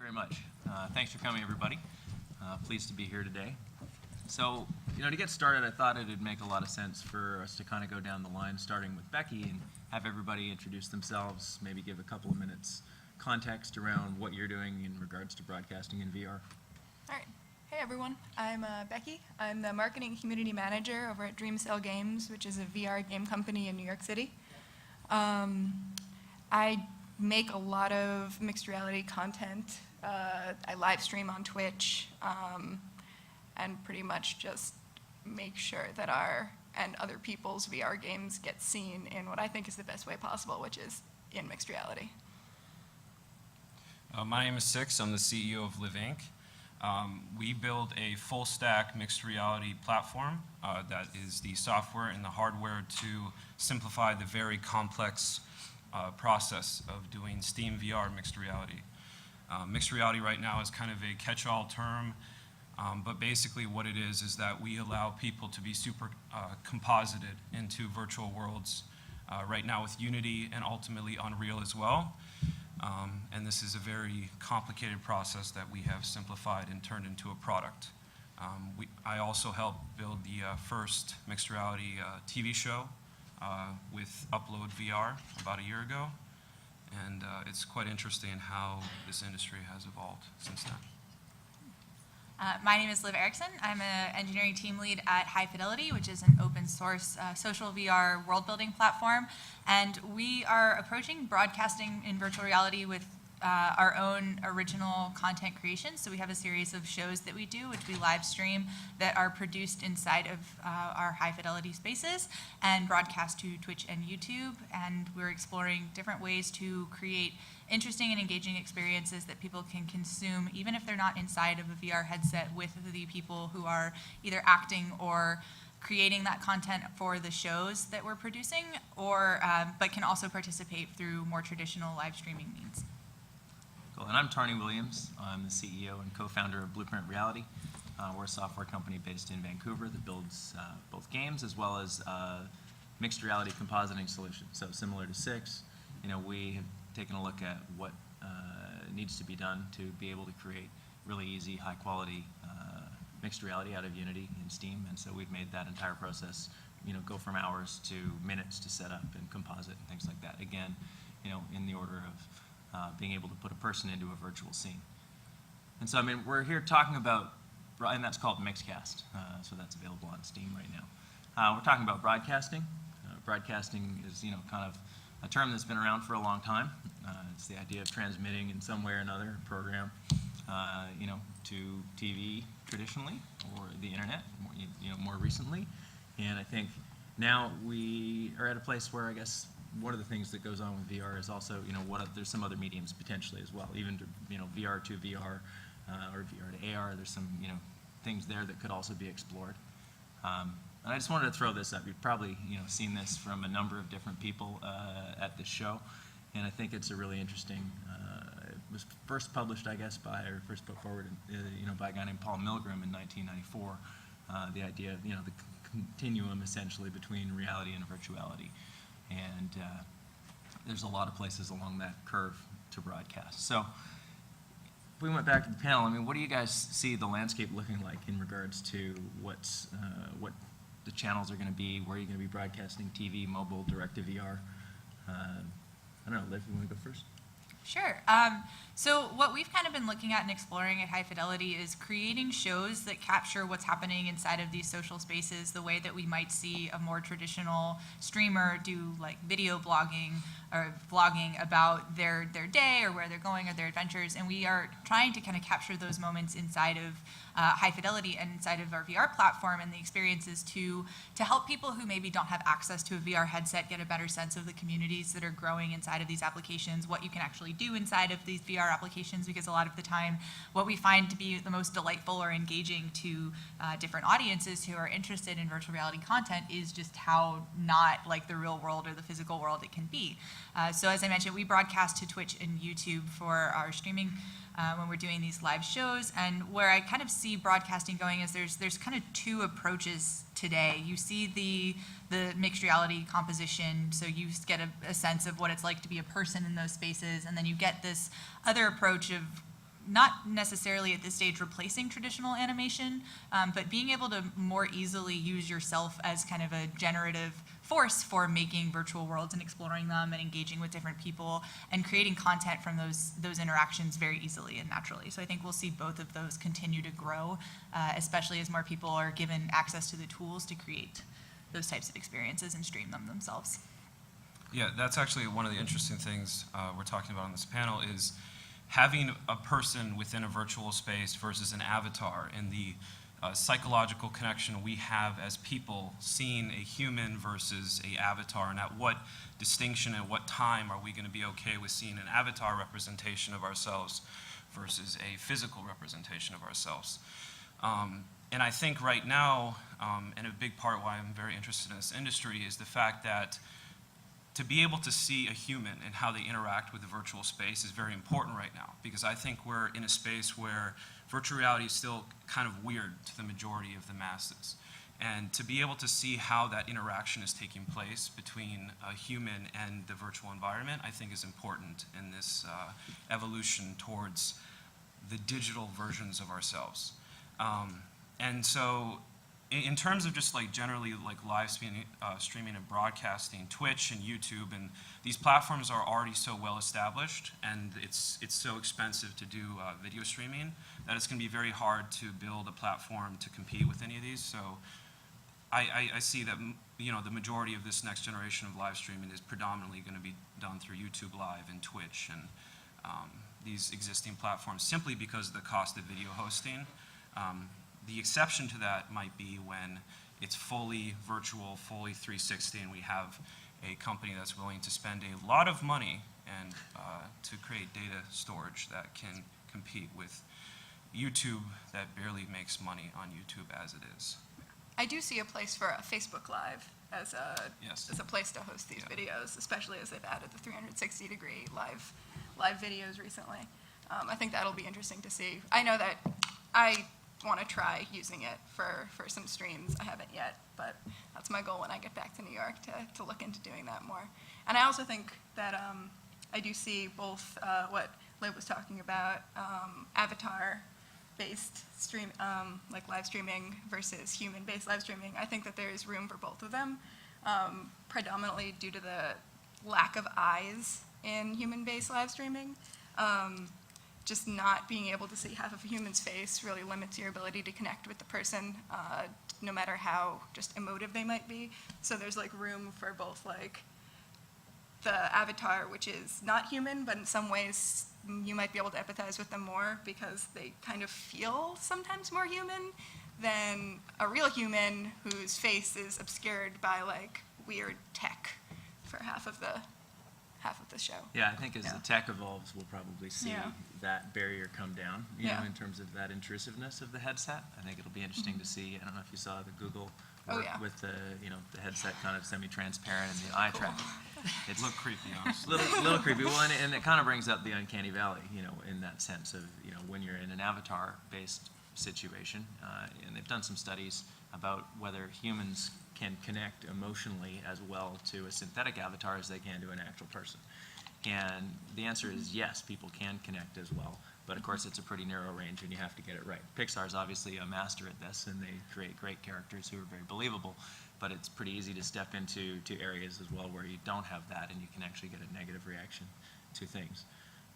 very much. Thanks for coming, everybody. Pleased to be here today. So, to get started, I thought it'd make a lot of sense for us to kind of go down the line, starting with Becky, and have everybody introduce themselves, maybe give a couple of minutes context around what you're doing in regards to broadcasting in VR. All right. Hey, everyone. I'm Becky. I'm the marketing community manager over at DreamSnail Games, which is a VR game company in New York City. I make a lot of mixed reality content. I live stream on Twitch, and pretty much just make sure that our and other people's VR games get seen in what I think is the best way possible, which is in mixed reality. My name is Cix. I'm the CEO of Liv Inc. We build a full-stack mixed reality platform that is the software and the hardware to simplify the very complex process of doing Steam VR mixed reality. Mixed reality right now is kind of a catch-all term, but basically what it is that we allow people to be super composited into virtual worlds right now with Unity and ultimately Unreal as well. And this is a very complicated process that we have simplified and turned into a product. I also helped build the first mixed reality TV show with Upload VR about a year ago. And it's quite interesting how this industry has evolved since then. My name is Liv Ericksson. I'm an engineering team lead at Fidelity, which is an open source social VR world building platform. And we are approaching broadcasting in virtual reality with our own original content creation. So we have a series of shows that we do, which we live stream, that are produced inside of our high fidelity spaces and broadcast to Twitch and YouTube. And we're exploring different ways to create interesting and engaging experiences that people can consume, even if they're not inside of a VR headset with the people who are either acting or creating that content for the shows that we're producing, or but can also participate through more traditional live streaming means. Cool. And I'm Tarryn Williams. I'm the CEO and co-founder of Blueprint Reality. We're a software company based in Vancouver that builds both games as well as mixed reality compositing solutions. So similar to Cix, we have taken a look at what needs to be done to be able to create really easy, high quality mixed reality out of Unity and Steam. And so we've made that entire process, go from hours to minutes to set up and composite and things like that. Again, in the order of being able to put a person into a virtual scene. And so, we're here talking about, and that's called Mixcast, so that's available on Steam right now. We're talking about broadcasting. Broadcasting is, kind of a term that's been around for a long time. It's the idea of transmitting in some way or another a program, to TV traditionally, or the internet, more recently. And I think now we are at a place where I guess one of the things that goes on with VR is also, there's some other mediums potentially as well, even to, VR to VR or VR to AR. There's some, things there that could also be explored. And I just wanted to throw this up. You've probably, seen this from a number of different people at this show, and I think it's a really interesting. It was first published, I guess, first put forward, by a guy named Paul Milgram in 1994. The idea of, the continuum essentially between reality and virtuality. And there's a lot of places along that curve to broadcast. So if we went back to the panel, what do you guys see the landscape looking like in regards to what the channels are going to be, where you're going to be broadcasting TV, mobile, direct-to-VR? I don't know, Liv, you want to go first? Sure. So what we've kind of been looking at and exploring at High Fidelity is creating shows that capture what's happening inside of these social spaces the way that we might see a more traditional streamer do, like video blogging or vlogging about their day or where they're going or their adventures. And we are trying to kind of capture those moments inside of High Fidelity and inside of our VR platform and the experiences to help people who maybe don't have access to a VR headset get a better sense of the communities that are growing inside of these applications, what you can actually do inside of these VR applications, because a lot of the time what we find to be the most delightful or engaging to different audiences who are interested in virtual reality content is just how not like the real world or the physical world it can be. So as I mentioned, we broadcast to Twitch and YouTube for our streaming when we're doing these live shows. And where I kind of see broadcasting going is there's kind of two approaches today. You see the mixed reality composition, so you get a sense of what it's like to be a person in those spaces, and then you get this other approach of not necessarily at this stage replacing traditional animation, but being able to more easily use yourself as kind of a generative force for making virtual worlds and exploring them and engaging with different people and creating content from those interactions very easily and naturally. So I think we'll see both of those continue to grow, especially as more people are given access to the tools to create those types of experiences and stream them themselves. Yeah, that's actually one of the interesting things we're talking about on this panel is having a person within a virtual space versus an avatar, and the psychological connection we have as people seeing a human versus a avatar, and at what distinction and what time are we going to be okay with seeing an avatar representation of ourselves versus a physical representation of ourselves. And I think right now, and a big part why I'm very interested in this industry is the fact that to be able to see a human and how they interact with the virtual space is very important right now, because I think we're in a space where virtual reality is still kind of weird to the majority of the masses. And to be able to see how that interaction is taking place between a human and the virtual environment, I think is important in this evolution towards the digital versions of ourselves. And so in terms of just like generally like live streaming and broadcasting, Twitch and YouTube and these platforms are already so well established, and it's so expensive to do video streaming that it's going to be very hard to build a platform to compete with any of these. So I see that, you know, the majority of this next generation of live streaming is predominantly going to be done through YouTube Live and Twitch and these existing platforms, simply because of the cost of video hosting. The exception to that might be when it's fully virtual, fully 360, and we have a company that's willing to spend a lot of money and to create data storage that can compete with YouTube that barely makes money on YouTube as it is. I do see a place for a Facebook Live as a Yes. as a place to host these videos, especially as they've added the 360-degree live videos recently. I think that'll be interesting to see. I know that I want to try using it for some streams. I haven't yet, but that's my goal when I get back to New York to look into doing that more. And I also think that I do see both what Liv was talking about, avatar-based stream, like live streaming versus human-based live streaming. I think that there is room for both of them, predominantly due to the lack of eyes in human-based live streaming. Just not being able to see half of a human's face really limits your ability to connect with the person, no matter how just emotive they might be. So there's like room for both like the avatar, which is not human, but in some ways you might be able to empathize with them more because they kind of feel sometimes more human than a real human whose face is obscured by like weird tech for half of the show. Yeah, I think as Yeah. the tech evolves, we'll probably see Yeah. that barrier come down, you Yeah. know, in terms of that intrusiveness of the headset. I think it'll be interesting to see. I don't know if you saw the Google Oh, work yeah. with the, you know, the headset kind of semi-transparent and the eye tracking. It's Look creepy, honestly. little creepy. Well, and it kind of brings up the uncanny valley, you know, in that sense of, you know, when you're in an avatar-based situation, and they've done some studies about whether humans can connect emotionally as well to a synthetic avatar as they can to an actual person. And the answer is yes, people can connect as well. But of course, it's a pretty narrow range, and you have to get it right. Pixar's obviously a master at this, and they create great characters who are very believable. But it's pretty easy to step into areas as well where you don't have that, and you can actually get a negative reaction to things.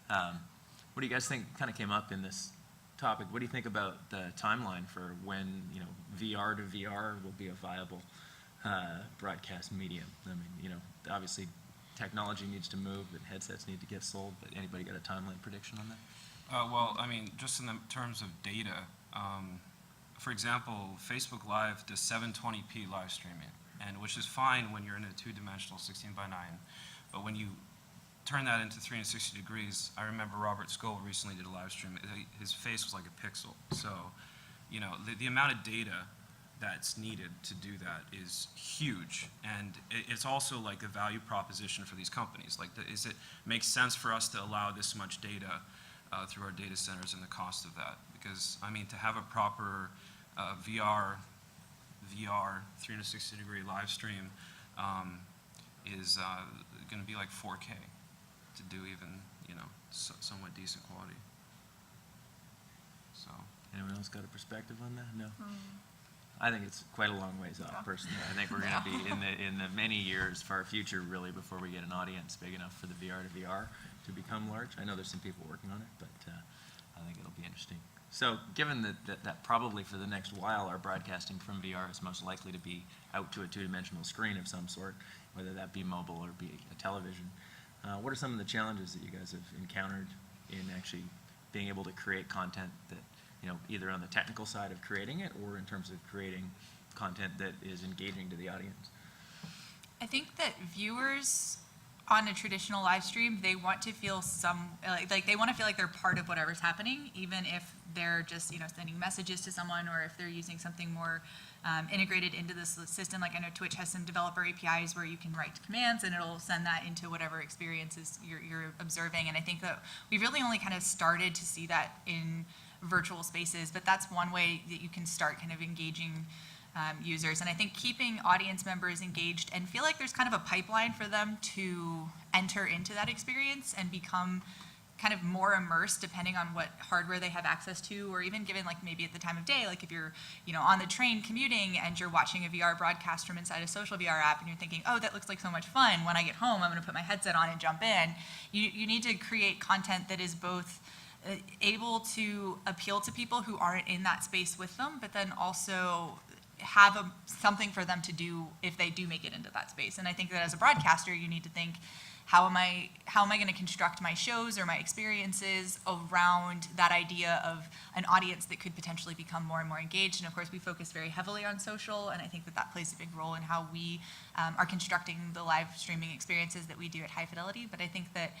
What do you guys think kind of came up in this topic? What do you think about the timeline for when, you know, VR to VR will be a viable broadcast medium? I mean, you know, obviously technology needs to move, but headsets need to get sold. But anybody got a timeline prediction on that? Well, I mean, just in the terms of data, for example, Facebook Live does 720p live streaming, and which is fine when you're in a two-dimensional 16:9. But when you turn that into 360 degrees, I remember Robert Scull recently did a live stream. His face was like a pixel. So, you know, the amount of data that's needed to do that is huge, and it's also like a value proposition for these companies. Like, is it makes sense for us to allow this much data through our data centers and the cost of that? Because I mean, to have a proper VR 360-degree live stream is going to be like 4K to do even, you know, somewhat decent quality. So, Anyone else got a perspective on that? No? I think it's quite a long ways off, personally. I think we're going to be in the many years far future, really, before we get an audience big enough for the VR to VR to become large. I know there's some people working on it, but I think it'll be interesting. So given that probably for the next while our broadcasting from VR is most likely to be out to a two-dimensional screen of some sort, whether that be mobile or be a television, what are some of the challenges that you guys have encountered in actually being able to create content that, either on the technical side of creating it or in terms of creating content that is engaging to the audience? I think that viewers on a traditional live stream, they want to feel they want to feel like they're part of whatever's happening, even if they're just, sending messages to someone, or if they're using something more integrated into the system. Like I know Twitch has some developer APIs where you can write commands and it'll send that into whatever experiences you're observing. And I think that we've really only kind of started to see that in virtual spaces, but that's one way that you can start kind of engaging users. And I think keeping audience members engaged and feel like there's kind of a pipeline for them to enter into that experience and become kind of more immersed depending on what hardware they have access to, or even given like maybe at the time of day, like if you're on the train commuting and you're watching a VR broadcast from inside a social VR app and you're thinking, oh, that looks like so much fun. When I get home, I'm going to put my headset on and jump in. You need to create content that is both able to appeal to people who aren't in that space with them, but then also have something for them to do if they do make it into that space. And I think that as a broadcaster, you need to think, how am I going to construct my shows or my experiences around that idea of an audience that could potentially become more and more engaged? And of course, we focus very heavily on social, and I think that plays a big role in how we are constructing the live streaming experiences that we do at High Fidelity. But I think that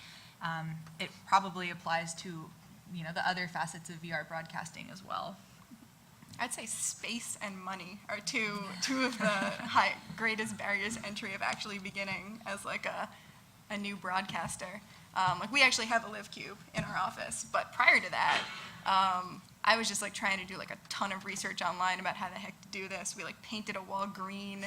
it probably applies to the other facets of VR broadcasting as well. I'd say space and money are two of the greatest barriers to entry of actually beginning as like a new broadcaster. Like we actually have a Liv Cube in our office, but prior to that, I was just like trying to do like a ton of research online about how the heck to do this. We like painted a wall green.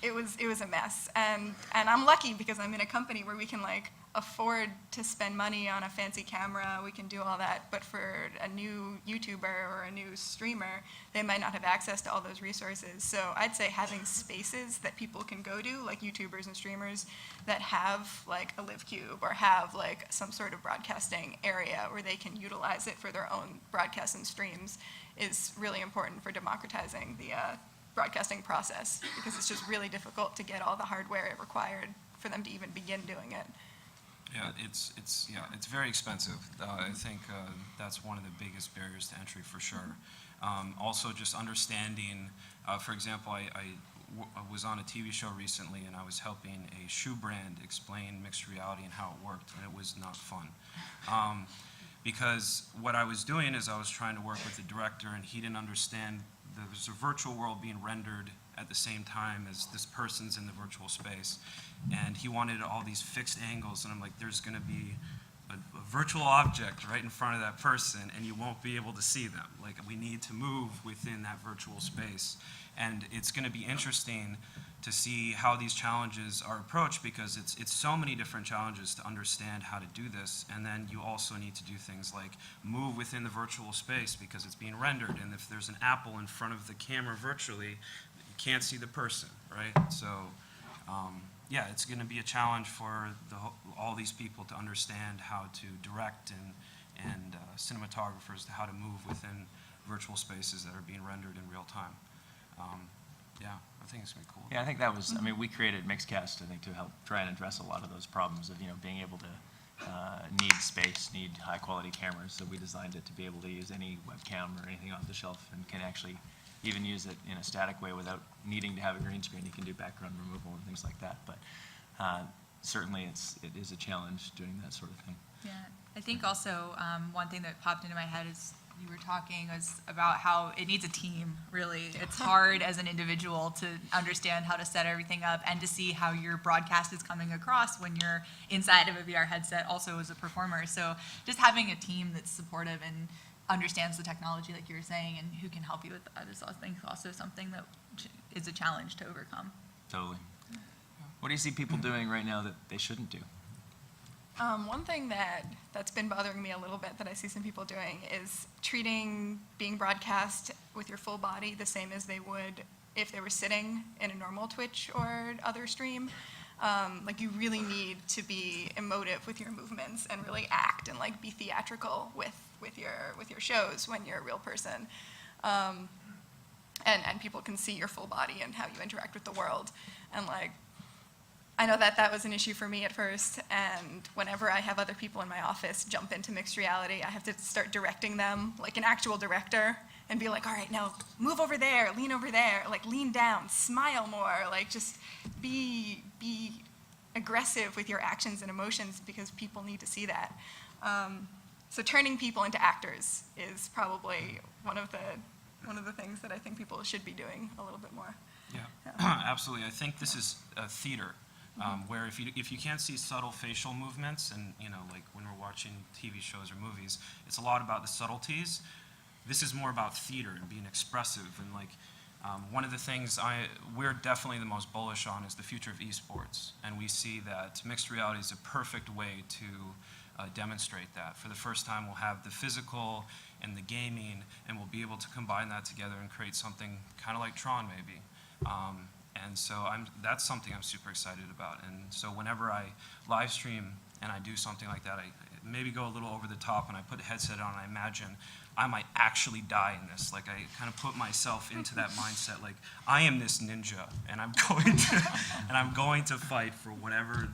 It was a mess, and I'm lucky because I'm in a company where we can like afford to spend money on a fancy camera. We can do all that, but for a new YouTuber or a new streamer, they might not have access to all those resources. So I'd say having spaces that people can go to, like YouTubers and streamers that have like a Liv Cube or have like some sort of broadcasting area where they can utilize it for their own broadcasts and streams, is really important for democratizing the broadcasting process, because it's just really difficult to get all the hardware required for them to even begin doing it. Yeah, it's very expensive. I think that's one of the biggest barriers to entry for sure. Also, just understanding, for example, I was on a TV show recently and I was helping a shoe brand explain mixed reality and how it worked, and it was not fun. Because what I was doing is I was trying to work with the director, and he didn't understand there's a virtual world being rendered at the same time as this person's in the virtual space. And he wanted all these fixed angles, and I'm like, there's going to be a virtual object right in front of that person, and you won't be able to see them. Like, we need to move within that virtual space. And it's going to be interesting to see how these challenges are approached, because it's so many different challenges to understand how to do this. And then you also need to do things like move within the virtual space because it's being rendered. And if there's an apple in front of the camera virtually, you can't see the person, right? So, yeah, it's going to be a challenge for all these people to understand how to direct and cinematographers to how to move within virtual spaces that are being rendered in real time. Yeah, I think it's going to be cool. Yeah, I think that was, I mean, we created Mixcast, I think, to help try and address a lot of those problems of, being able to need space, need high-quality cameras. So we designed it to be able to use any webcam or anything off the shelf, and can actually even use it in a static way without needing to have a green screen. You can do background removal and things like that. But certainly it is a challenge doing that sort of thing. Yeah, I think also one thing that popped into my head is you were talking was about how it needs a team, really. It's hard as an individual to understand how to set everything up and to see how your broadcast is coming across when you're inside of a VR headset also as a performer. So just having a team that's supportive and understands the technology, like you were saying, and who can help you with that is, I think, also something that is a challenge to overcome. Totally. What do you see people doing right now that they shouldn't do? One thing that's been bothering me a little bit that I see some people doing is treating being broadcast with your full body the same as they would if they were sitting in a normal Twitch or other stream. Like you really need to be emotive with your movements and really act and like be theatrical with your shows when you're a real person. And people can see your full body and how you interact with the world. And like, I know that was an issue for me at first, and whenever I have other people in my office jump into mixed reality, I have to start directing them like an actual director and be like, all right, now move over there, like lean down, smile more, like just be aggressive with your actions and emotions because people need to see that. So turning people into actors is probably one of the things that I think people should be doing a little bit more. Yeah, absolutely. I think this is theater. Where if you can't see subtle facial movements, and like when we're watching TV shows or movies, it's a lot about the subtleties. This is more about theater and being expressive, and like one of the things we're definitely the most bullish on is the future of esports, and we see that mixed reality is a perfect way to demonstrate that. For the first time, we'll have the physical and the gaming, and we'll be able to combine that together and create something kind of like Tron maybe. And so that's something I'm super excited about. And so whenever I live stream and I do something like that, I maybe go a little over the top and I put a headset on and I imagine I might actually die in this. Like I kind of put myself into that mindset, like I am this ninja and I'm going to fight for whatever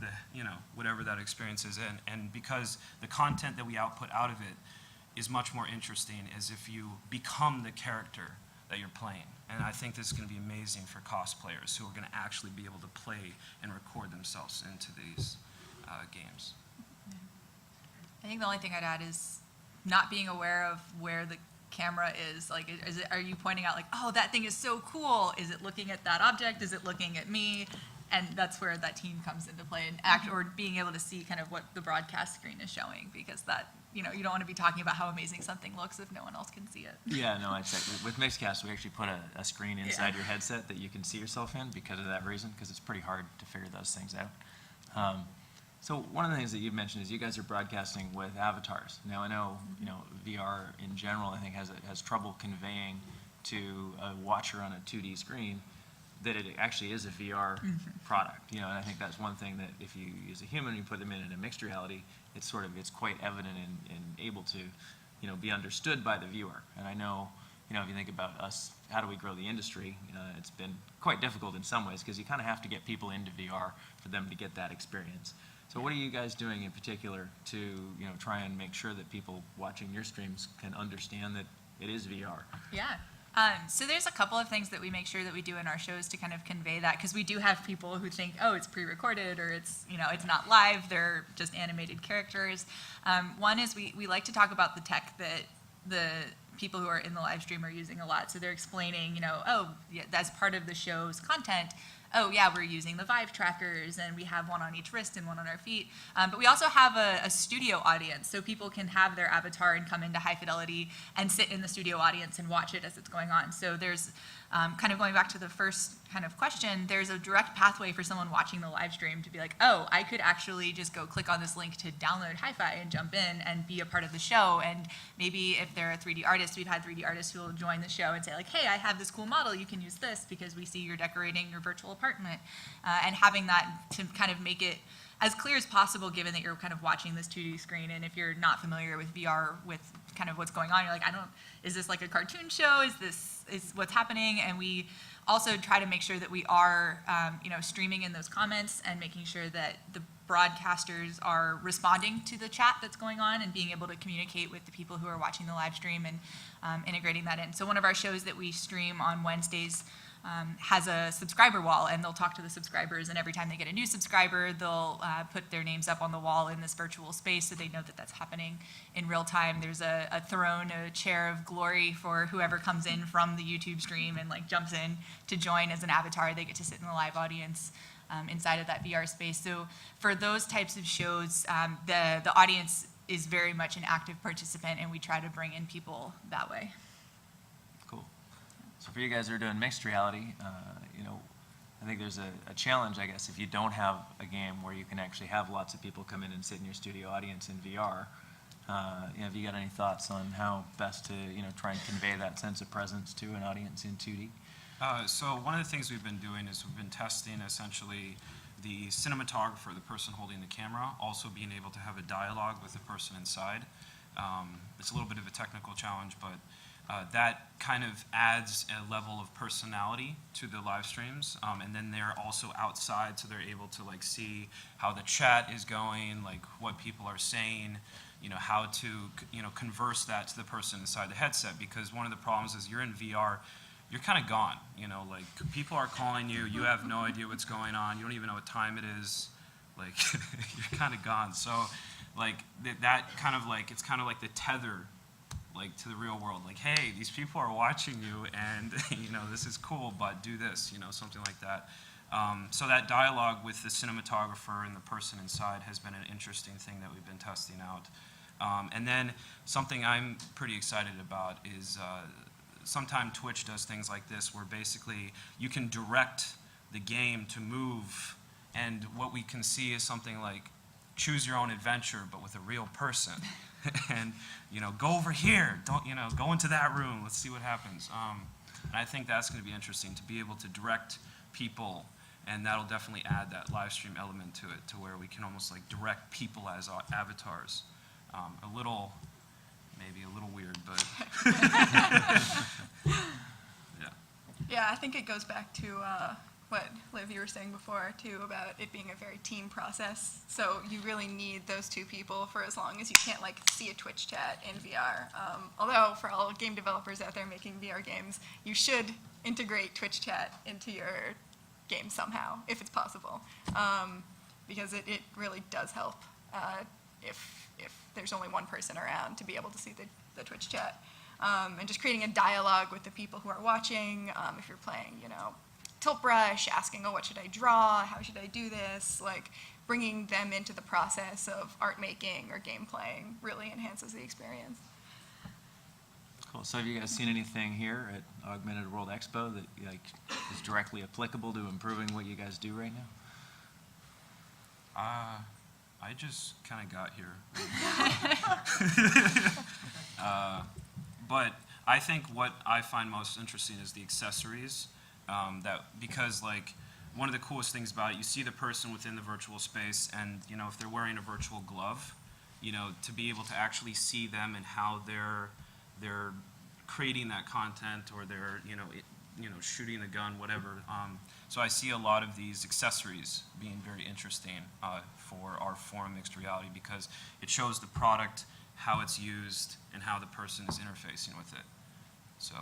whatever that experience is in. And because the content that we output out of it is much more interesting as if you become the character that you're playing. And I think this is going to be amazing for cosplayers who are going to actually be able to play and record themselves into these games. I think the only thing I'd add is not being aware of where the camera is. Like, are you pointing out like, oh, that thing is so cool? Is it looking at that object? Is it looking at me? And that's where that team comes into play, and or being able to see kind of what the broadcast screen is showing, because that, you don't want to be talking about how amazing something looks if no one else can see it. Yeah, no, with Mixcast, we actually put a screen inside your headset that you can see yourself in because of that reason, because it's pretty hard to figure those things out. So one of the things that you've mentioned is you guys are broadcasting with avatars. Now I know, VR in general, I think has trouble conveying to a watcher on a 2D screen that it actually is a VR product, and I think that's one thing that if you use a human, you put them in a mixed reality, it's quite evident and able to, be understood by the viewer. And I know, if you think about us, how do we grow the industry? It's been quite difficult in some ways because you kind of have to get people into VR for them to get that experience. So what are you guys doing in particular to, try and make sure that people watching your streams can understand that it is VR? Yeah. So there's a couple of things that we make sure that we do in our shows to kind of convey that, because we do have people who think, oh, it's pre-recorded, or it's, it's not live, they're just animated characters. One is we like to talk about the tech that the people who are in the live stream are using a lot. So they're explaining, oh, yeah, that's part of the show's content. Oh yeah, we're using the Vive trackers, and we have one on each wrist and one on our feet. But we also have a studio audience, so people can have their avatar and come into high fidelity and sit in the studio audience and watch it as it's going on. So there's kind of going back to the first kind of question, there's a direct pathway for someone watching the live stream to be like, oh, I could actually just go click on this link to download Hi-Fi and jump in and be a part of the show. And maybe if they're a 3D artist, we've had 3D artists who will join the show and say like, hey, I have this cool model, you can use this because we see you're decorating your virtual apartment. And having that to kind of make it as clear as possible, given that you're kind of watching this 2D screen. And if you're not familiar with VR, with kind of what's going on, you're like, is this like a cartoon show? Is what's happening? And we also try to make sure that we are, streaming in those comments and making sure that the broadcasters are responding to the chat that's going on and being able to communicate with the people who are watching the live stream and integrating that in. So one of our shows that we stream on Wednesdays has a subscriber wall, and they'll talk to the subscribers, and every time they get a new subscriber, they'll put their names up on the wall in this virtual space so they know that that's happening in real time. There's a throne, a chair of glory for whoever comes in from the YouTube stream and like jumps in to join as an avatar. They get to sit in the live audience inside of that VR space. So for those types of shows, the audience is very much an active participant, and we try to bring in people that way. Cool. So for you guys that are doing mixed reality, I think there's a challenge, I guess, if you don't have a game where you can actually have lots of people come in and sit in your studio audience in VR. Have you got any thoughts on how best to, try and convey that sense of presence to an audience in 2D? So one of the things we've been doing is we've been testing essentially the cinematographer, the person holding the camera, also being able to have a dialogue with the person inside. It's a little bit of a technical challenge, but that kind of adds a level of personality to the live streams. And then they're also outside, so they're able to see how the chat is going, what people are saying, how to converse that to the person inside the headset. Because one of the problems is you're in VR, you're kind of gone. People are calling you, you have no idea what's going on, you don't even know what time it is. You're kind of gone. So that kind of it's kind of like the tether to the real world. Hey, these people are watching you, and this is cool, but do this, something like that. So that dialogue with the cinematographer and the person inside has been an interesting thing that we've been testing out. And then something I'm pretty excited about is sometime Twitch does things like this where basically you can direct the game to move, and what we can see is something like choose your own adventure, but with a real person. And, go over here, don't, go into that room, let's see what happens. And I think that's going to be interesting, to be able to direct people, and that'll definitely add that live stream element to it, to where we can almost direct people as avatars. Maybe a little weird, but yeah. Yeah, I think it goes back to what, Liv, you were saying before, too, about it being a very team process. So you really need those two people for as long as you can't, see a Twitch chat in VR. Although, for all game developers out there making VR games, you should integrate Twitch chat into your game somehow, if it's possible. Because it really does help if there's only one person around to be able to see the Twitch chat. And just creating a dialogue with the people who are watching, if you're playing, tilt brush, asking, what should I draw? How should I do this? Bringing them into the process of art making or game playing really enhances the experience. Cool. So have you guys seen anything here at Augmented World Expo that is directly applicable to improving what you guys do right now? I just kind of got here. But I think what I find most interesting is the accessories. Because one of the coolest things about it, you see the person within the virtual space, and if they're wearing a virtual glove, to be able to actually see them and how they're creating that content, or they're shooting the gun, whatever. So I see a lot of these accessories being very interesting for our form mixed reality, because it shows the product, how it's used, and how the person is interfacing with it. So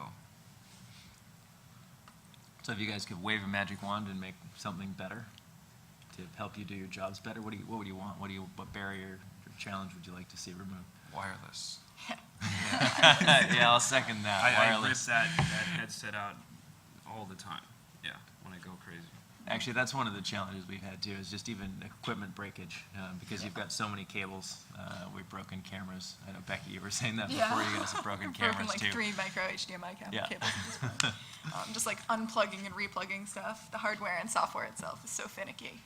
if you guys could wave a magic wand and make something better to help you do your jobs better, what would you want? What barrier or challenge would you like to see removed? wireless. Yeah, I'll second that. I rip Wireless. that headset out all the time. Yeah, when I go crazy. Actually, that's one of the challenges we've had too, is just even equipment breakage, because you've got so many cables. We've broken cameras. I know, Becky, you were saying that before. You guys have broken cameras broken too. 3 micro HDMI Yeah. cables. Just unplugging and replugging stuff. The hardware and software itself is so finicky.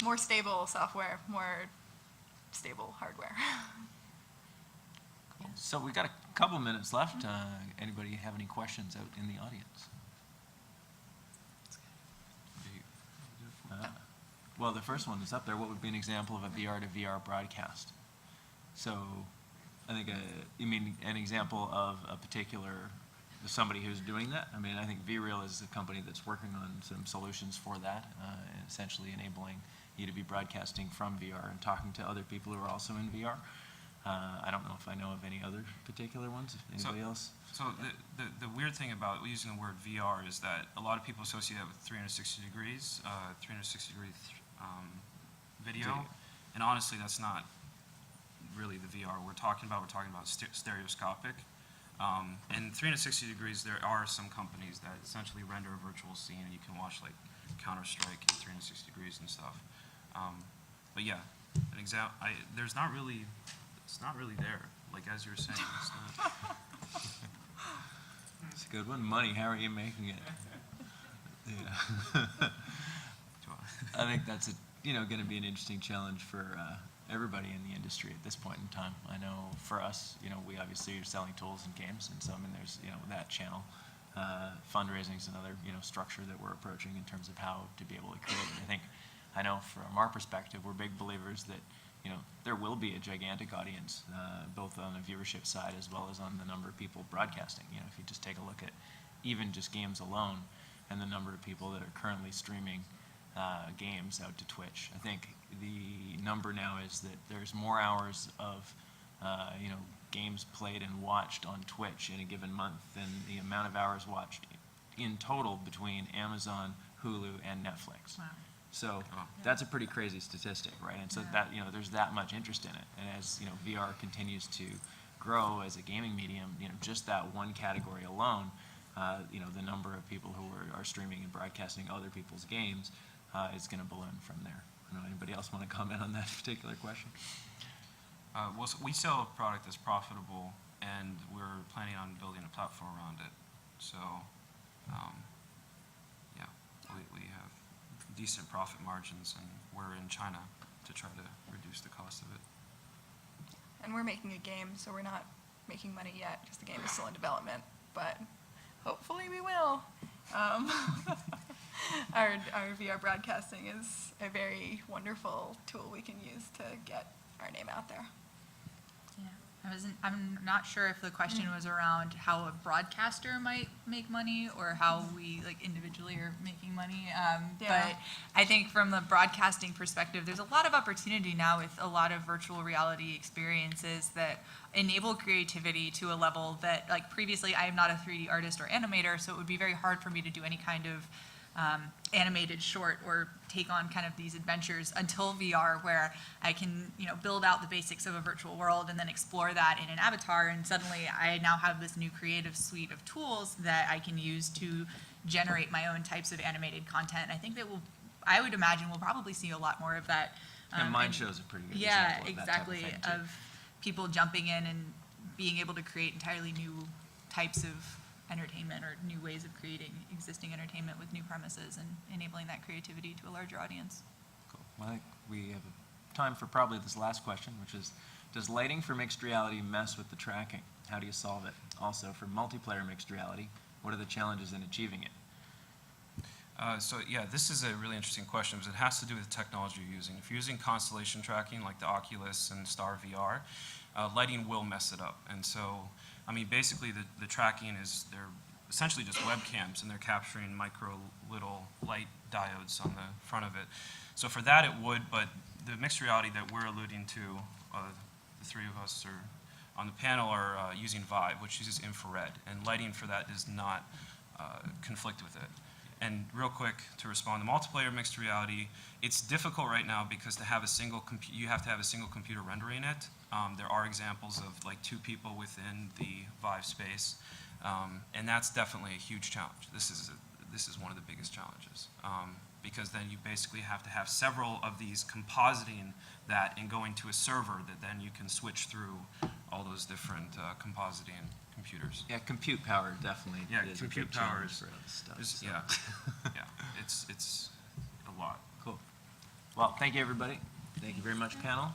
More stable software, more stable hardware. Cool. So we've got a couple minutes left. Anybody have any questions out in the audience? Well, the first one is up there. What would be an example of a VR to VR broadcast? So I think you mean an example of a particular, somebody who's doing that? I mean, I think VReal is a company that's working on some solutions for that, essentially enabling you to be broadcasting from VR and talking to other people who are also in VR. I don't know if I know of any other particular ones. Anybody else? So the weird thing about using the word VR is that a lot of people associate that with 360 degrees, 360-degree video, and honestly, that's not really the VR we're talking about. We're talking about stereoscopic. And 360 degrees, there are some companies that essentially render a virtual scene, and you can watch Counter-Strike in 360 degrees and stuff. But yeah, there's not really, it's not really there. As you were saying, it's not. It's a good one. Money, how are you making it? Yeah. I think that's going to be an interesting challenge for everybody in the industry at this point in time. I know for us, we obviously are selling tools and games, and so there's that channel. Fundraising is another structure that we're approaching in terms of how to be able to create it. I know from our perspective, we're big believers that there will be a gigantic audience, both on the viewership side as well as on the number of people broadcasting. If you just take a look at even just games alone and the number of people that are currently streaming games out to Twitch. I think the number now is that there's more hours of games played and watched on Twitch in a given month than the amount of hours watched in total between Amazon, Hulu, and Netflix. Wow. So that's a pretty crazy statistic, right? And so that there's that much interest in it. And as VR continues to grow as a gaming medium, just that one category alone, the number of people who are streaming and broadcasting other people's games is going to balloon from there. I don't know, anybody else want to comment on that particular question? Well, so we sell a product that's profitable, and we're planning on building a platform around it. So, yeah, we have decent profit margins, and we're in China to try to reduce the cost of it. And we're making a game, so we're not making money yet because the game is still in development, but hopefully we will. Our VR broadcasting is a very wonderful tool we can use to get our name out there. Yeah, I'm not sure if the question was around how a broadcaster might make money or how we individually are making money. But I think from the broadcasting perspective, there's a lot of opportunity now with a lot of virtual reality experiences that enable creativity to a level that, previously I am not a 3D artist or animator, so it would be very hard for me to do any kind of animated short or take on kind of these adventures until VR, where I can build out the basics of a virtual world and then explore that in an avatar, and suddenly I now have this new creative suite of tools that I can use to generate my own types of animated content. I think that I would imagine we'll probably see a lot more of that. And Mindshow's a pretty good yeah, example of exactly, that type of thing, too. of people jumping in and being able to create entirely new types of entertainment or new ways of creating existing entertainment with new premises and enabling that creativity to a larger audience. Cool. Well, I think we have time for probably this last question, which is, does lighting for mixed reality mess with the tracking? How do you solve it? Also, for multiplayer mixed reality, what are the challenges in achieving it? So yeah, this is a really interesting question because it has to do with the technology you're using. If you're using constellation tracking like the Oculus and Star VR, lighting will mess it up. And so, basically the tracking is, they're essentially just webcams, and they're capturing micro little light diodes on the front of it. So for that it would, but the mixed reality that we're alluding to, the three of us are on the panel are using Vive, which uses infrared, and lighting for that does not conflict with it. And real quick to respond, the multiplayer mixed reality, it's difficult right now because to have a single you have to have a single computer rendering it. There are examples of two people within the Vive space, and that's definitely a huge challenge. This is one of the biggest challenges because then you basically have to have several of these compositing that and going to a server that then you can switch through all those different compositing computers. Yeah, compute power definitely is a compute big power challenge is, for other stuff. is so. yeah, yeah, it's a lot. Cool. Well, thank you, everybody. Thank you very much, panel.